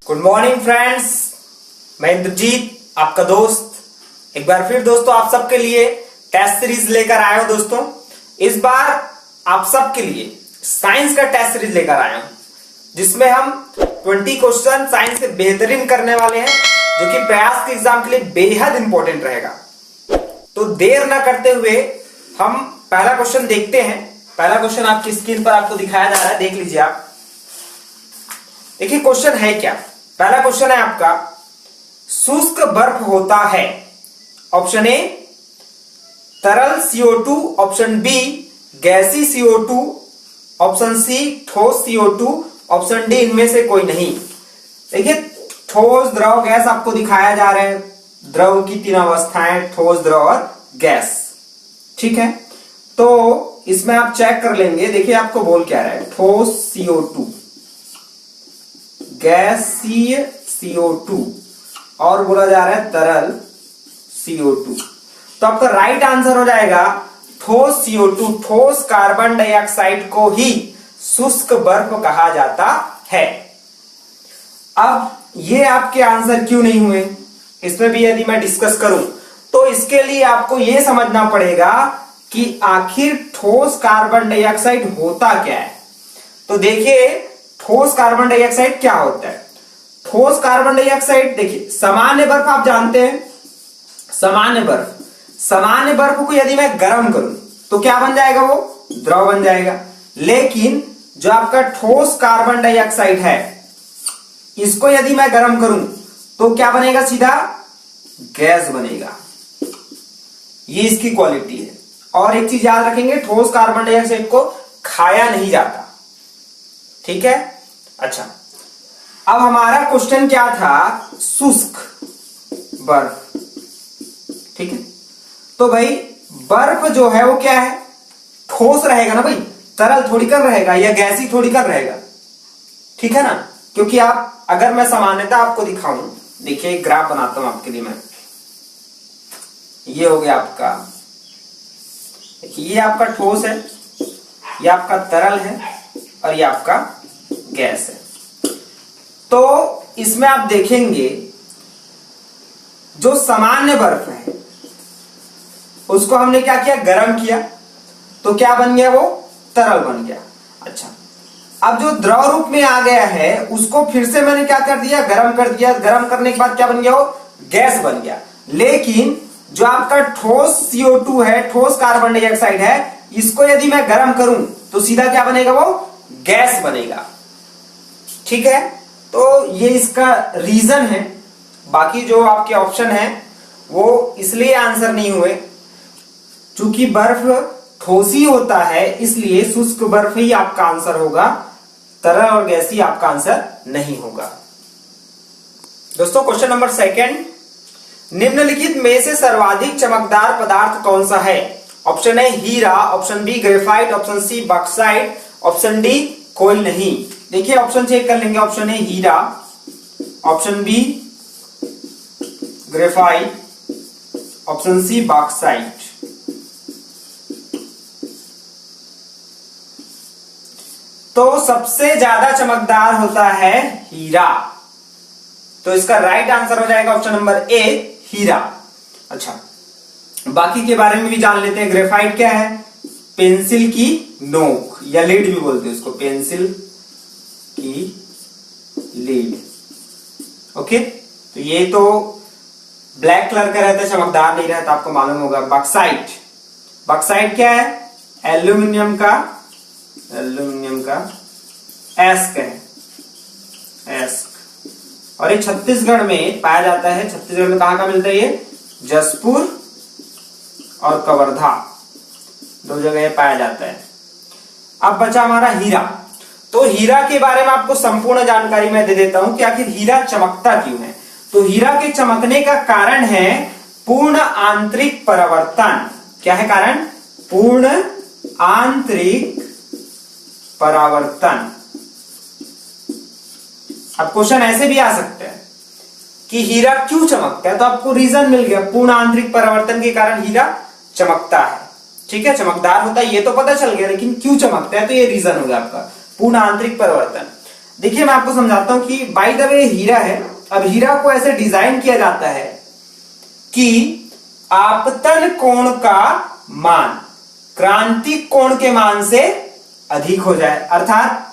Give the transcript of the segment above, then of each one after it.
Good morning friends, मैं इंद्रजीत आपका दोस्त एक बार फिर दोस्तों आप सबके लिए टेस्ट सीरीज लेकर आया हूं। दोस्तों इस बार आप सबके लिए साइंस का टेस्ट सीरीज लेकर आया हूं जिसमें हम 20 क्वेश्चन साइंस से बेहतरीन करने वाले हैं जो कि प्रयास के एग्जाम के लिए बेहद इंपॉर्टेंट रहेगा। तो देर ना करते हुए हम पहला क्वेश्चन देखते हैं। पहला क्वेश्चन आपकी स्क्रीन पर आपको दिखाया जा रहा है, देख लीजिए आप। देखिए क्वेश्चन है क्या। पहला क्वेश्चन है आपका, शुष्क बर्फ होता है। ऑप्शन ए तरल CO2, ऑप्शन बी गैसी CO2, ऑप्शन सी ठोस CO2, ऑप्शन डी इनमें से कोई नहीं। देखिए ठोस, द्रव, गैस आपको दिखाया जा रहा है। द्रव की तीन अवस्थाएं, ठोस, द्रव और गैस। ठीक है, तो इसमें आप चेक कर लेंगे। देखिए आपको बोल क्या रहा है, ठोस CO2, गैसीय CO2 और बोला जा रहा है तरल CO2। तो आपका राइट आंसर हो जाएगा ठोस CO2। ठोस कार्बन डाइऑक्साइड को ही शुष्क बर्फ कहा जाता है। अब ये आपके आंसर क्यों नहीं हुए, इसमें भी यदि मैं डिस्कस करूं तो इसके लिए आपको यह समझना पड़ेगा कि आखिर ठोस कार्बन डाइऑक्साइड होता क्या है। तो देखिए ठोस कार्बन डाइऑक्साइड क्या होता है। ठोस कार्बन डाइऑक्साइड, देखिए सामान्य बर्फ आप जानते हैं। सामान्य बर्फ को यदि मैं गर्म करूं तो क्या बन जाएगा, वो द्रव बन जाएगा। लेकिन जो आपका ठोस कार्बन डाइऑक्साइड है, इसको यदि मैं गर्म करूं तो क्या बनेगा, सीधा गैस बनेगा। ये इसकी क्वालिटी है। और एक चीज याद रखेंगे, ठोस कार्बन डाइऑक्साइड को खाया नहीं जाता। ठीक है, अच्छा अब हमारा क्वेश्चन क्या था, शुष्क बर्फ। ठीक है, तो भाई बर्फ जो है वो क्या है, ठोस रहेगा ना भाई, तरल थोड़ी कर रहेगा या गैसी थोड़ी कर रहेगा। ठीक है ना, क्योंकि आप, अगर मैं सामान्यता आपको दिखाऊं, देखिए एक ग्राफ बनाता हूं आपके लिए मैं। ये हो गया आपका, देखिए ये आपका ठोस है, ये आपका तरल है और ये आपका गैस है। तो इसमें आप देखेंगे जो सामान्य बर्फ है उसको हमने क्या किया, गर्म किया, तो क्या बन गया, वो तरल बन गया। अच्छा, अब जो द्रव रूप में आ गया है उसको फिर से मैंने क्या कर दिया, गर्म कर दिया। गर्म करने के बाद क्या बन गया, वो गैस बन गया। लेकिन जो आपका ठोस CO2 है, ठोस कार्बन डाइऑक्साइड है, इसको यदि मैं गर्म करूं तो सीधा क्या बनेगा, वो गैस बनेगा। ठीक है, तो ये इसका रीजन है। बाकी जो आपके ऑप्शन है वो इसलिए आंसर नहीं हुए, चूंकि बर्फ ठोसी होता है, इसलिए शुष्क बर्फ ही आपका आंसर होगा, तरल और गैसी आपका आंसर नहीं होगा। दोस्तों क्वेश्चन नंबर सेकंड, निम्नलिखित में से सर्वाधिक चमकदार पदार्थ कौन सा है। ऑप्शन ए हीरा, option B graphite, option C bauxite, option D कोई नहीं। देखिए ऑप्शन चेक कर लेंगे। ऑप्शन ए हीरा, option B graphite, option C bauxite. तो सबसे ज्यादा चमकदार होता है हीरा, तो इसका राइट आंसर हो जाएगा ऑप्शन नंबर ए हीरा। अच्छा, बाकी के बारे में भी जान लेते हैं। ग्रेफाइट क्या है, पेंसिल की नोक या लीड भी बोलते हैं उसको, पेंसिल की लीड। ओके, तो ये तो ब्लैक कलर का रहता है, चमकदार नहीं रहता, आपको मालूम होगा। बॉक्साइट क्या है, एल्यूमिनियम का एस्क है, एस्क। और ये छत्तीसगढ़ में पाया जाता है। छत्तीसगढ़ में कहां का मिलता है, ये जसपुर और कवर्धा, दो जगह पाया जाता है। अब बचा हमारा हीरा। तो हीरा के बारे में आपको संपूर्ण जानकारी मैं दे देता हूं कि आखिर हीरा चमकता क्यों है। तो हीरा के चमकने का कारण है पूर्ण आंतरिक परावर्तन। क्या है कारण, पूर्ण आंतरिक परावर्तन। अब क्वेश्चन ऐसे भी आ सकता है कि हीरा क्यों चमकता है, तो आपको रीजन मिल गया, पूर्ण आंतरिक परावर्तन के कारण हीरा चमकता है। ठीक है, चमकदार होता है ये तो पता चल गया, लेकिन क्यों चमकता है तो ये रीजन हो गया आपका, पूर्ण आंतरिक परिवर्तन। देखिए मैं आपको समझाता हूं कि बाय द वे हीरा है। अब हीरा को ऐसे डिजाइन किया जाता है कि आपतन कोण का मान क्रांतिक कोण के मान से अधिक हो जाए, अर्थात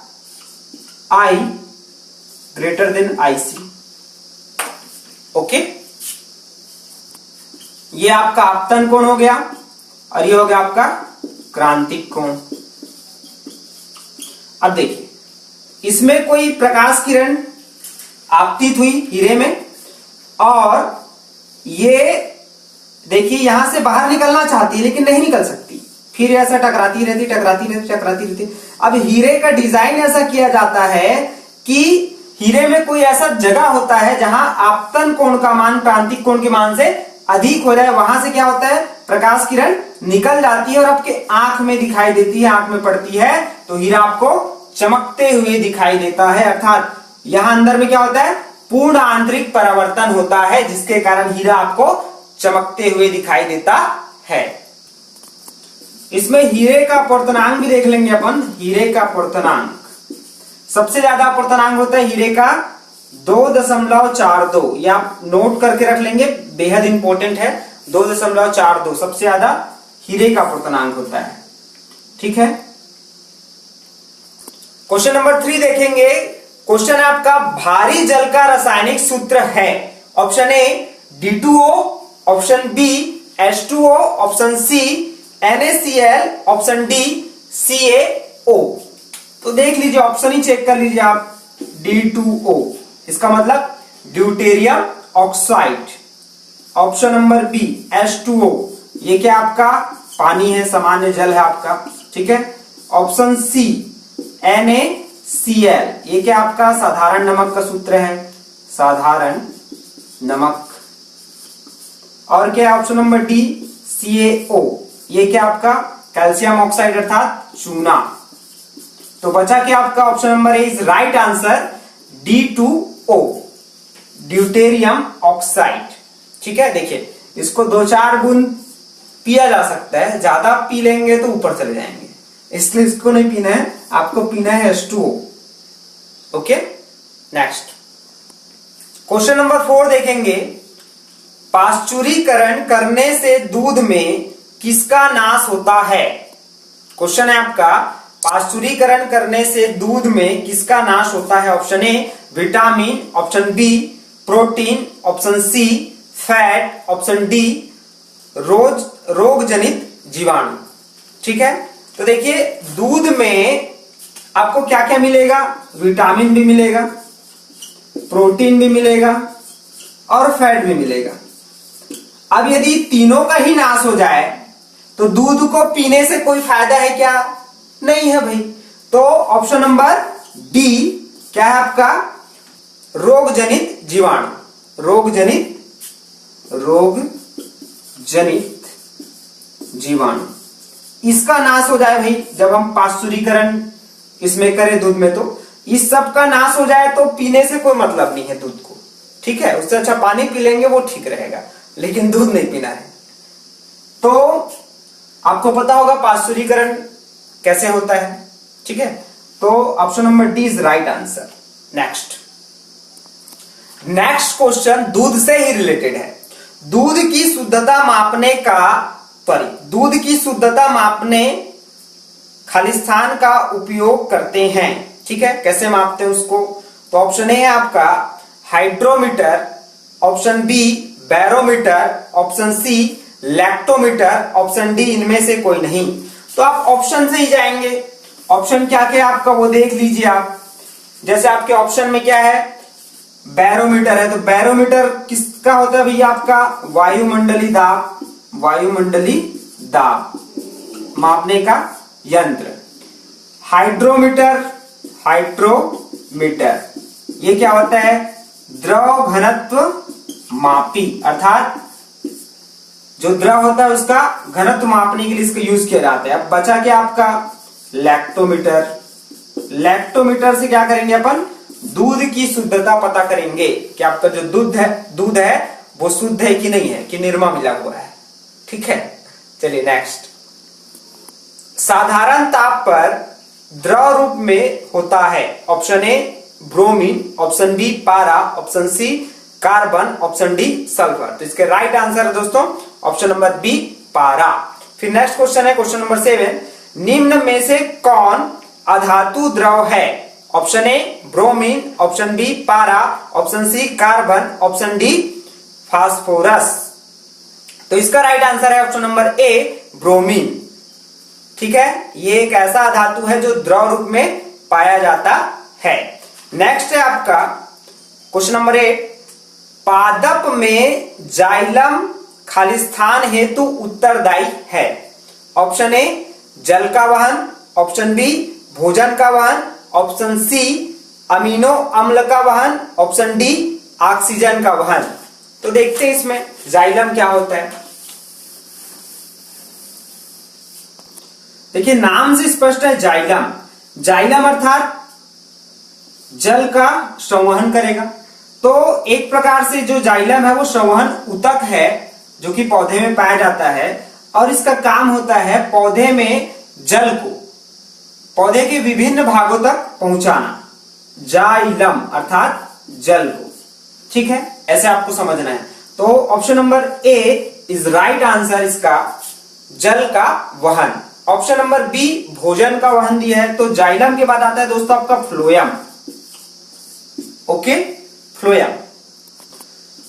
I greater than IC। Okay, ये आपका आपतन कोण हो गया और ये हो गया आपका क्रांतिक कोण। अब देखिए इसमें कोई प्रकाश किरण आपतित हुई हीरे में और ये देखिए यहां से बाहर निकलना चाहती है लेकिन नहीं निकल सकती, फिर ऐसा टकराती रहती। अब हीरे का डिजाइन ऐसा किया जाता है कि हीरे में कोई ऐसा जगह होता है जहां आपतन कोण का मान क्रांतिक कोण के मान से अधिक हो जाए, वहां से क्या होता है प्रकाश किरण निकल जाती है और आपके आंख में दिखाई देती है, आंख में पड़ती है तो हीरा आपको चमकते हुए दिखाई देता है। अर्थात यहां अंदर में क्या होता है पूर्ण आंतरिक परावर्तन होता है जिसके कारण हीरा आपको चमकते हुए दिखाई देता है। इसमें हीरे का अपवर्तनांक भी देख लेंगे अपन। हीरे का अपवर्तनांक सबसे ज्यादा अपवर्तनांक होता है हीरे का 2.42। ये आप नोट करके रख लेंगे, बेहद इंपॉर्टेंट है। 2.42 सबसे ज्यादा हीरे का अपवर्तनांक होता है। ठीक है, क्वेश्चन नंबर 3 देखेंगे। क्वेश्चन आपका भारी जल का रासायनिक सूत्र है। Option A D2O, option B H2O, option C NaCl, option D CaO। तो देख लीजिए ऑप्शन ही चेक कर लीजिए आप। D2O इसका मतलब deuterium oxide. Option number B H2O, ये क्या आपका पानी है, सामान्य जल है आपका। ठीक है, ऑप्शन सी NaCl, ये क्या आपका साधारण नमक का सूत्र है, साधारण नमक। और क्या ऑप्शन नंबर डी CaO, ये क्या आपका कैल्शियम ऑक्साइड अर्थात चूना। तो बचा क्या आपका option number A is right answer D2O, deuterium oxide. ठीक है, देखिए इसको 2-4 बूंद पिया जा सकता है, ज्यादा पी लेंगे तो ऊपर चले जाएंगे, इसलिए इसको नहीं पीना है, आपको पीना है H2O। Okay, next question number 4 देखेंगे। पाश्चुरीकरण करने से दूध में किसका नाश होता है? क्वेश्चन है आपका पाश्चुरीकरण करने से दूध में किसका नाश होता है? Option A vitamin, option B protein, option C fat, option D रोग जनित जीवाणु। ठीक है, तो देखिए दूध में आपको क्या क्या मिलेगा, विटामिन भी मिलेगा, प्रोटीन भी मिलेगा और फैट भी मिलेगा। अब यदि तीनों का ही नाश हो जाए तो दूध को पीने से कोई फायदा है क्या? नहीं है भाई। तो ऑप्शन नंबर डी क्या है आपका रोग जनित जीवाणु, रोग जनित जीवाणु, इसका नाश हो जाए भाई। जब हम पाश्चुरीकरण इसमें करें दूध में तो इस सब का नाश हो जाए तो पीने से कोई मतलब नहीं है दूध को। ठीक है, उससे अच्छा पानी पी लेंगे वो ठीक रहेगा, लेकिन दूध नहीं पीना है। तो आपको पता होगा पाश्चुरीकरण कैसे होता है। ठीक है, तो option number D is right answer. Next question दूध से ही रिलेटेड है। दूध की शुद्धता मापने खाली स्थान का उपयोग करते हैं। ठीक है, कैसे मापते हैं उसको? तो ऑप्शन ए है आपका hydrometer, option B barometer, option C lactometer, option D इनमें से कोई नहीं। तो आप ऑप्शन से ही जाएंगे। ऑप्शन क्या क्या आपका वो देख लीजिए आप। जैसे आपके ऑप्शन में क्या है, बैरोमीटर है, तो बैरोमीटर किसका होता है भैया? आपका वायुमंडली दाब मापने का यंत्र। हाइड्रोमीटर ये क्या होता है? द्रव घनत्व मापी, अर्थात जो द्रव होता है उसका घनत्व मापने के लिए इसका यूज किया जाता है। अब बचा क्या आपका लैक्टोमीटर से क्या करेंगे अपन? दूध की शुद्धता पता करेंगे कि आपका जो दूध है वो शुद्ध है कि नहीं है, कि निरमा मिला हुआ है। ठीक है, चलिए नेक्स्ट। साधारण ताप पर द्रव रूप में होता है। Option A bromine, option B पारा, option C carbon, option D sulphur. तो इसके राइट आंसर है दोस्तों ऑप्शन नंबर बी पारा। फिर नेक्स्ट क्वेश्चन है क्वेश्चन नंबर 7, निम्न में से कौन अधातु द्रव है? Option A bromine, option B पारा, option C carbon, option D phosphorus. तो इसका राइट आंसर है ऑप्शन नंबर ए ब्रोमीन। ठीक है, ये एक ऐसा धातु है जो द्रव रूप में पाया जाता है। नेक्स्ट है आपका क्वेश्चन नंबर 8, पादप में जाइलम खालिस्तान हेतु उत्तरदायी है। ऑप्शन ए जल का वहन, ऑप्शन बी भोजन का वहन, ऑप्शन सी अमीनो अम्ल का वहन, ऑप्शन डी ऑक्सीजन का वहन। तो देखते हैं इसमें जाइलम क्या होता है। देखिए नाम से स्पष्ट है जाइलम। जाइलम अर्थात जल का संवहन करेगा। तो एक प्रकार से जो जाइलम है वो संवहन ऊतक है जो कि पौधे में पाया जाता है और इसका काम होता है पौधे में जल को पौधे के विभिन्न भागों तक पहुंचाना। जाइलम अर्थात जल को। ठीक है, ऐसे आपको समझना है। तो option number A is right answer इसका, जल का वहन। ऑप्शन नंबर बी भोजन का वहन दिया है। तो जाइलम के बाद आता है दोस्तों आपका फ्लोएम। ओके, फ्लोएम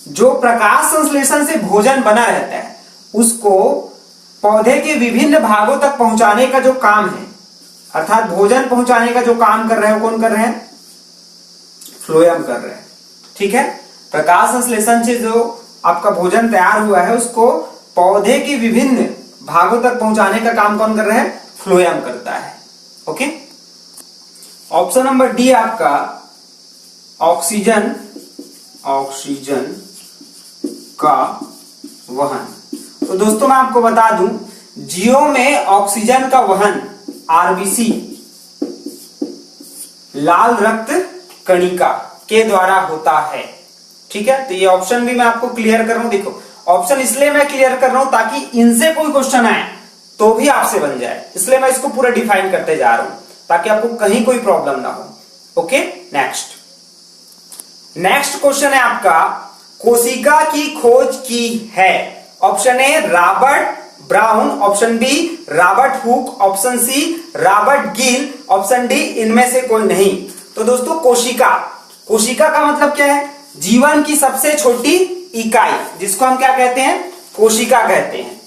जो प्रकाश संश्लेषण से भोजन बना रहता है उसको पौधे के विभिन्न भागों तक पहुंचाने का जो काम है, अर्थात भोजन पहुंचाने का जो काम कर रहे हैं कौन कर रहे हैं? फ्लोएम कर रहे हैं। ठीक है, प्रकाश संश्लेषण से जो आपका भोजन तैयार हुआ है उसको पौधे के विभिन्न भागों तक पहुंचाने का काम कौन कर रहा है? फ्लोएम करता है। ओके, ऑप्शन नंबर डी आपका ऑक्सीजन, ऑक्सीजन का वहन। तो दोस्तों मैं आपको बता दूं, जीवों में ऑक्सीजन का वहन आरबीसी लाल रक्त कणिका के द्वारा होता है। ठीक है, तो ये ऑप्शन भी मैं आपको क्लियर कर रहा हूं। देखो ऑप्शन इसलिए मैं क्लियर कर रहा हूं ताकि इनसे कोई क्वेश्चन आए तो भी आपसे बन जाए, इसलिए मैं इसको पूरा डिफाइन करते जा रहा हूं ताकि आपको कहीं कोई प्रॉब्लम ना हो। ओके, नेक्स्ट क्वेश्चन है आपका, कोशिका की खोज की है। Option A Robert Brown, option B Robert Hooke, option C Robert Gill, option D इनमें से कोई नहीं। तो दोस्तों कोशिका, कोशिका का मतलब क्या है? जीवन की सबसे छोटी इकाई, जिसको हम क्या कहते हैं? कोशिका कहते हैं।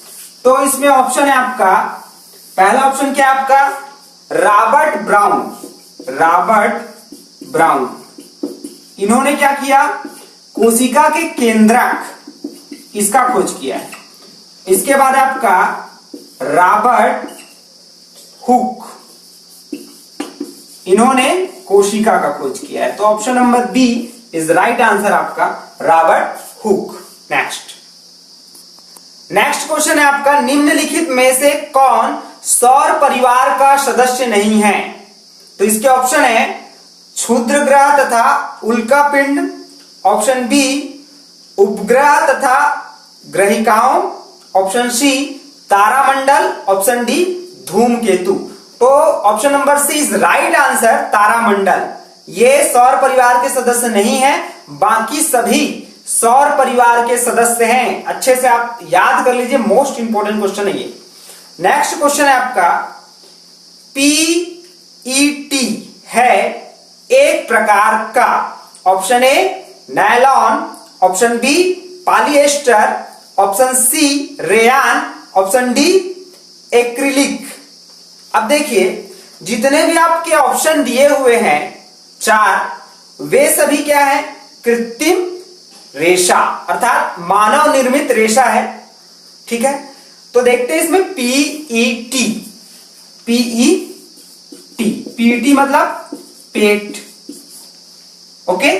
तो इसमें ऑप्शन है आपका, पहला ऑप्शन क्या है आपका? Robert brown. रॉबर्ट ब्राउन इन्होंने क्या किया? कोशिका के केंद्रक इसका खोज किया है। इसके बाद आपका रॉबर्ट हुक, इन्होंने कोशिका का खोज किया है। तो option number B is right answer आपका, रॉबर्ट हुक। नेक्स्ट क्वेश्चन है आपका, निम्नलिखित में से कौन सौर परिवार का सदस्य नहीं है? तो इसके ऑप्शन है क्षुद्र ग्रह तथा उल्का पिंड, ऑप्शन बी उपग्रह तथा ग्रहिकाओं, ऑप्शन सी तारामंडल, ऑप्शन डी धूमकेतु। तो option number C is right answer, तारामंडल। ये सौर परिवार के सदस्य नहीं है, बाकी सभी सौर परिवार के सदस्य हैं। अच्छे से आप याद कर लीजिए, मोस्ट इंपोर्टेंट क्वेश्चन है ये। नेक्स्ट क्वेश्चन है आपका, पीईटी है एक प्रकार का। Option A nylon, option B polyester, option C rayon, option D acrylic. अब देखिए जितने भी आपके ऑप्शन दिए हुए हैं 4, वे सभी क्या है? कृत्रिम रेशा अर्थात मानव निर्मित रेशा है। ठीक है, तो देखते हैं इसमें पीईटी। पीईटी मतलब पेट। ओके,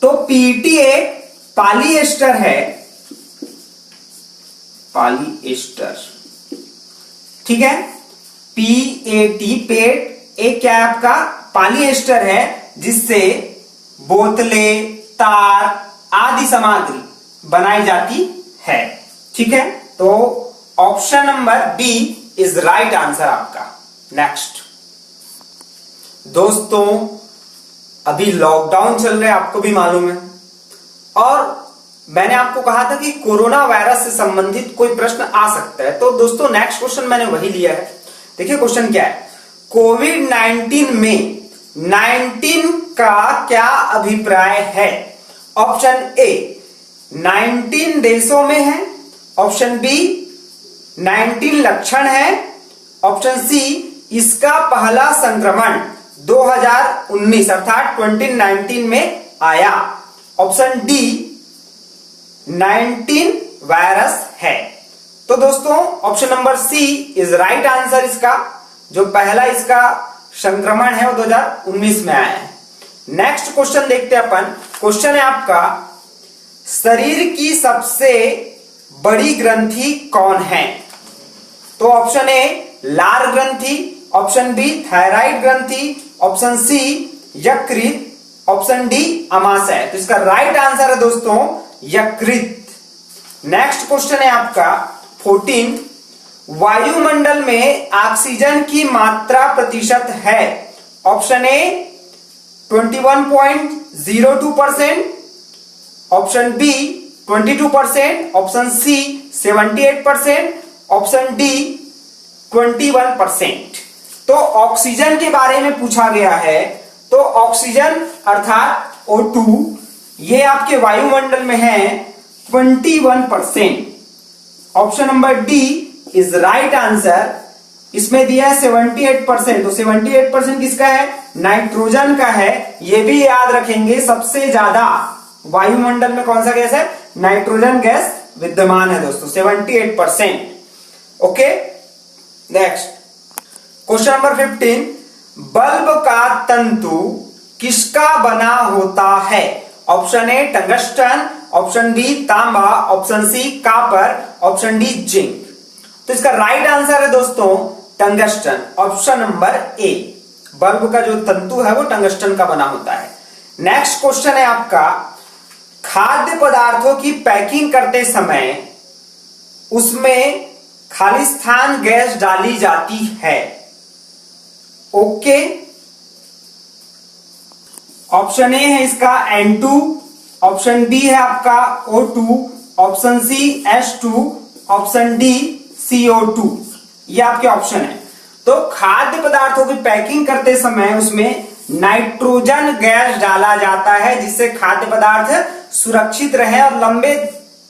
तो पीईटी एक पॉलिएस्टर है, पॉलिएस्टर। ठीक है, पीएटी पेट एक क्या है आपका? पॉलिएस्टर है, जिससे बोतलें, तार आदि सामग्री बनाई जाती है। ठीक है, तो option number B is right answer आपका। नेक्स्ट दोस्तों, अभी लॉकडाउन चल रहा है, आपको भी मालूम है, और मैंने आपको कहा था कि कोरोना वायरस से संबंधित कोई प्रश्न आ सकता है। तो दोस्तों नेक्स्ट क्वेश्चन मैंने वही लिया है। देखिए क्वेश्चन क्या है, कोविड 19 में 19 का क्या अभिप्राय है? ऑप्शन ए 19 देशों में है, ऑप्शन बी 19 लक्षण है, ऑप्शन सी इसका पहला संक्रमण 2019 अर्थात 2019 में आया, ऑप्शन डी 19 वायरस है। तो दोस्तों option number C is right answer. इसका जो पहला इसका संक्रमण है वो 2019 में आया है। नेक्स्ट क्वेश्चन देखते हैं अपन। क्वेश्चन है आपका, शरीर की सबसे बड़ी ग्रंथि कौन है? तो ऑप्शन ए लार ग्रंथि, ऑप्शन बी थायराइड ग्रंथि, ऑप्शन सी यकृत, ऑप्शन डी अमाशय। तो इसका राइट आंसर है दोस्तों यकृत। नेक्स्ट क्वेश्चन है आपका 14, वायुमंडल में ऑक्सीजन की मात्रा प्रतिशत है? Option A 21.02%, option B 22%, option C 78%, option D 21%। तो ऑक्सीजन के बारे में पूछा गया है। तो ऑक्सीजन अर्थात O2 ये आपके वायुमंडल में है 21%। Option number D is right answer. इसमें दिया है 78%। तो 78% किसका है? नाइट्रोजन का है। ये भी याद रखेंगे, सबसे ज्यादा वायुमंडल में कौन सा गैस है? नाइट्रोजन गैस विद्यमान है दोस्तों, 78%। Okay, next question number 15, bulb का तंतु किसका बना होता है? Option A tungsten, option B तांबा, option C copper, option D zinc. तो इसका राइट आंसर है दोस्तों tungsten, option number A. Bulb का जो तंतु है वो टंगस्टन का बना होता है। नेक्स्ट क्वेश्चन है आपका, खाद्य पदार्थों की पैकिंग करते समय उसमें खालिस्तान गैस डाली जाती है। ओके, ऑप्शन ए है इसका N2, ऑप्शन बी है आपका O2, option C H2, option D CO2। ये आपके ऑप्शन है। तो खाद्य पदार्थों की पैकिंग करते समय उसमें नाइट्रोजन गैस डाला जाता है जिससे खाद्य पदार्थ सुरक्षित रहे और लंबे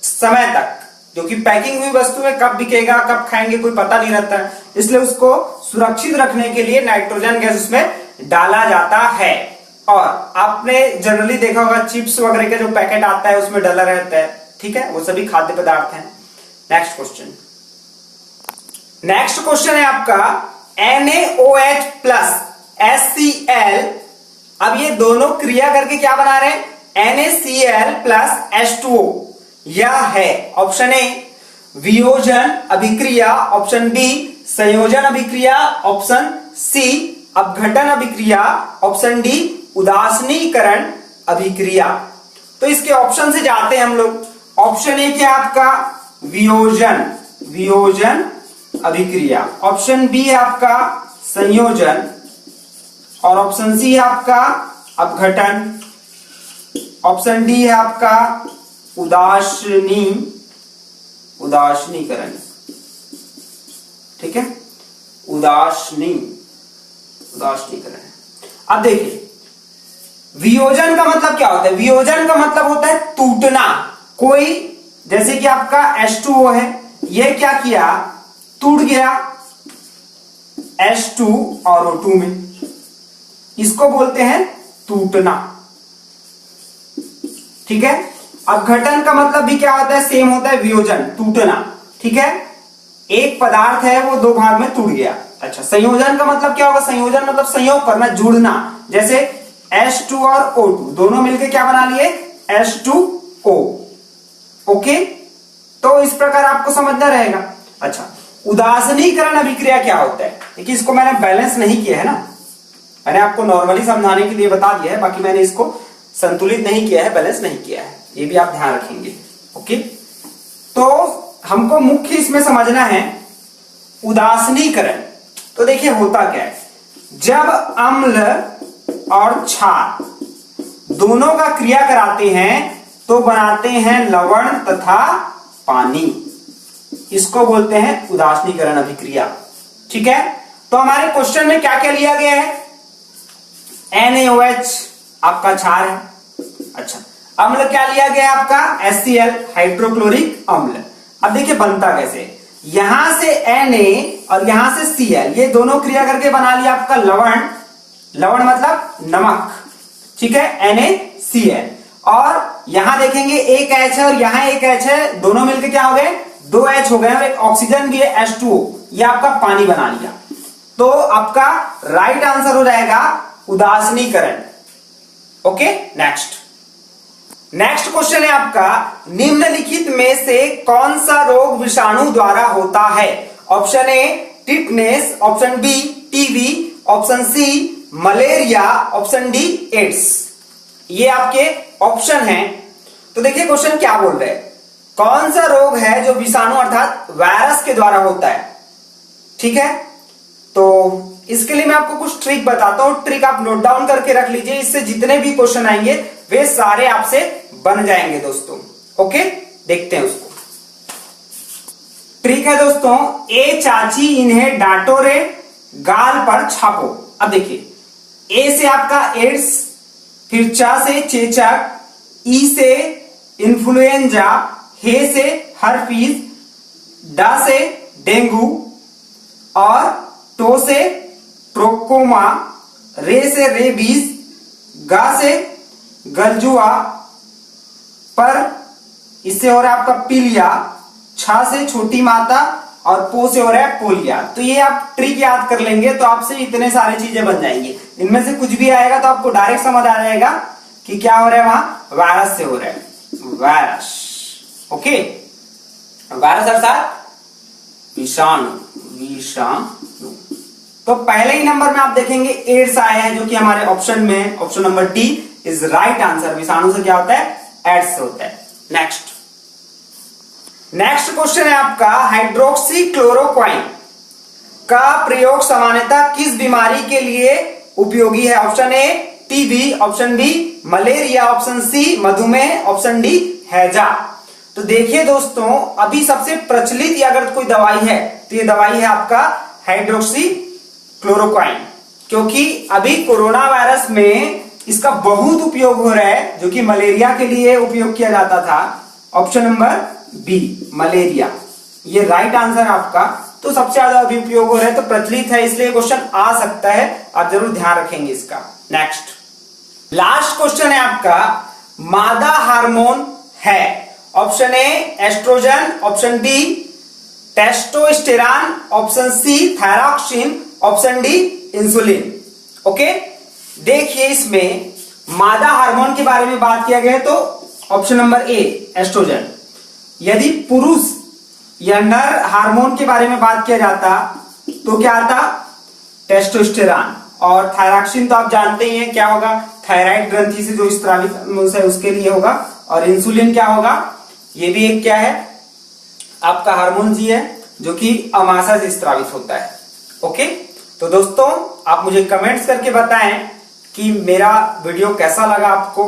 समय तक, जो कि पैकिंग हुई वस्तु है कब बिकेगा कब खाएंगे कोई पता नहीं रहता है, इसलिए उसको सुरक्षित रखने के लिए नाइट्रोजन गैस उसमें डाला जाता है। और आपने जनरली देखा होगा चिप्स वगैरह के जो पैकेट आता है उसमें डला रहता है, ठीक है, वो सभी खाद्य पदार्थ हैं। नेक्स्ट क्वेश्चन, नेक्स्ट क्वेश्चन है आपका NaOH प्लस HCl। अब ये दोनों क्रिया करके क्या बना रहे हैं? NaCl plus H2O। यह है ऑप्शन ए वियोजन अभिक्रिया, ऑप्शन बी संयोजन अभिक्रिया, ऑप्शन सी अपघटन अभिक्रिया, ऑप्शन डी उदासीनीकरण अभिक्रिया। तो इसके ऑप्शन से जाते हैं हम लोग। ऑप्शन ए क्या आपका वियोजन, वियोजन अभिक्रिया, ऑप्शन बी है आपका संयोजन, और ऑप्शन सी है आपका अपघटन, ऑप्शन डी है आपका उदासीनीकरण। ठीक है, उदासीनीकरण। अब देखिए वियोजन का मतलब क्या होता है? वियोजन का मतलब होता है टूटना। कोई जैसे कि आपका H2O है, ये क्या किया? टूट गया H2 और O2 में, इसको बोलते हैं टूटना। ठीक है, अपघटन का मतलब भी क्या होता है? सेम होता है, वियोजन, टूटना। ठीक है, एक पदार्थ है वो दो भाग में टूट गया। अच्छा, संयोजन का मतलब क्या होगा? संयोजन मतलब संयोग करना, जुड़ना। जैसे H2 और O2 दोनों मिलकर क्या बना लिए? H2O। ओके, तो इस प्रकार आपको समझना रहेगा। अच्छा, उदासीनीकरण अभिक्रिया क्या होता है? देखिए इसको मैंने बैलेंस नहीं किया है ना, मैंने आपको नॉर्मली समझाने के लिए बता दिया है, बाकी मैंने इसको संतुलित नहीं किया है, बैलेंस नहीं किया है, ये भी आप ध्यान रखेंगे। ओके, तो हमको मुख्य इसमें समझना है उदासीनीकरण। तो देखिए होता क्या है, जब अम्ल और क्षार दोनों का क्रिया कराते हैं तो बनाते हैं लवण तथा पानी। इसको बोलते हैं उदासीनीकरण अभिक्रिया। ठीक है, तो हमारे क्वेश्चन में क्या क्या लिया गया है? NaOH आपका क्षार है। अच्छा, अम्ल क्या लिया गया है आपका? HCl हाइड्रोक्लोरिक अम्ल। अब देखिए बनता कैसे, यहां से Na और यहां से Cl, ये दोनों क्रिया करके बना लिया आपका लवण। लवण मतलब नमक। ठीक है, NaCl। और यहां देखेंगे एक H है और यहां एक H है, दोनों मिलकर क्या हो गए? 2 H हो गए और एक ऑक्सीजन भी है H2O, ये आपका पानी बना लिया। तो आपका राइट आंसर हो जाएगा उदासीनीकरण। ओके, नेक्स्ट क्वेश्चन है आपका, निम्नलिखित में से कौन सा रोग विषाणु द्वारा होता है? Option A tetanus, option B TB, option C malaria, option D AIDS. ये आपके ऑप्शन हैं। तो देखिए क्वेश्चन क्या बोल रहे हैं, कौन सा रोग है जो विषाणु अर्थात वायरस के द्वारा होता है? ठीक है, तो इसके लिए मैं आपको कुछ ट्रिक बताता हूं। ट्रिक आप नोट डाउन करके रख लीजिए, इससे जितने भी क्वेश्चन आएंगे वे सारे आपसे बन जाएंगे दोस्तों। ओके, देखते हैं उसको। ट्रिक है दोस्तों, ए चाची इन्हें डांटो रे, गाल पर छापो। अब देखिए, ए से आपका एड्स, फिर चा से चेचक, ई से इन्फ्लुएंजा, हे से हर्पीज, डा से डेंगू और टो से ट्रोकोमा, रे से रेबीज, गा से गलजुआ, पर इससे हो रहा है आपका पीलिया, छा से छोटी माता और पो से हो रहा है पोलिया। तो ये आप ट्रिक याद कर लेंगे तो आपसे इतने सारे चीजें बन जाएंगी। इनमें से कुछ भी आएगा तो आपको डायरेक्ट समझ आ जाएगा कि क्या हो रहा है, वहां वायरस से हो रहा है, वायरस। ओके, वायरस अर्थात विषाणु। तो पहले ही नंबर में आप देखेंगे एड्स आया है, जो कि हमारे ऑप्शन में है। Option number D is right answer. विषाणु से क्या होता है? एड्स से होता है। नेक्स्ट क्वेश्चन है आपका, हाइड्रोक्सी क्लोरोक्वाइन का प्रयोग सामान्यतः किस बीमारी के लिए उपयोगी है? Option A TB, option B malaria, option C मधुमेह, ऑप्शन डी हैजा। तो देखिए दोस्तों, अभी सबसे प्रचलित अगर कोई दवाई है तो ये दवाई है आपका हाइड्रोक्सी क्लोरोक्वाइन, क्योंकि अभी कोरोना वायरस में इसका बहुत उपयोग हो रहा है, जो कि मलेरिया के लिए उपयोग किया जाता था। ऑप्शन नंबर बी मलेरिया, ये राइट आंसर आपका। तो सबसे ज्यादा अभी उपयोग हो रहा है, तो प्रचलित है, इसलिए क्वेश्चन आ सकता है, आप जरूर ध्यान रखेंगे इसका। लास्ट क्वेश्चन है आपका, मादा हार्मोन है? Option A oestrogen, option B testosterone, option C thyroxine, option D insulin. Okay, देखिए इसमें मादा हार्मोन के बारे में बात किया गया तो ऑप्शन नंबर ए एस्ट्रोजन। यदि पुरुष या नर हार्मोन के बारे में बात किया जाता तो क्या आता? टेस्टोस्टेरॉन। और थायरॉक्सिन तो आप जानते ही हैं क्या होगा, थायराइड ग्रंथि से जो स्त्रावित है उसके लिए होगा। और इंसुलिन क्या होगा? ये भी एक क्या है आपका हार्मोन जी है, जो कि अमाशय से स्त्रावित होता है। ओके, तो दोस्तों आप मुझे कमेंट्स करके बताएं कि मेरा वीडियो कैसा लगा आपको,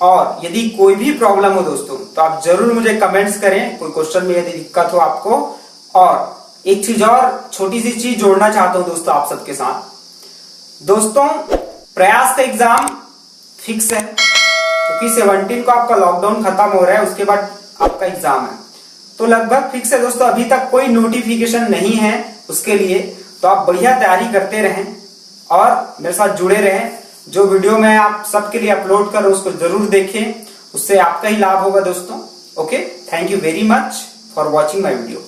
और यदि कोई भी प्रॉब्लम हो दोस्तों तो आप जरूर मुझे कमेंट्स करें, कोई क्वेश्चन में यदि दिक्कत हो आपको। और एक चीज और छोटी सी चीज जोड़ना चाहता हूं दोस्तों आप सबके साथ। दोस्तों प्रयास का एग्जाम फिक्स है, क्योंकि 17 को आपका लॉकडाउन खत्म हो रहा है, उसके बाद आपका एग्जाम है, तो लगभग फिक्स है दोस्तों। अभी तक कोई नोटिफिकेशन नहीं है उसके लिए, तो आप बढ़िया तैयारी करते रहें और मेरे साथ जुड़े रहें। जो वीडियो मैं आप सबके लिए अपलोड कर रहा हूं उसको जरूर देखें, उससे आपका ही लाभ होगा दोस्तों। Okay, thank you very much for watching my video.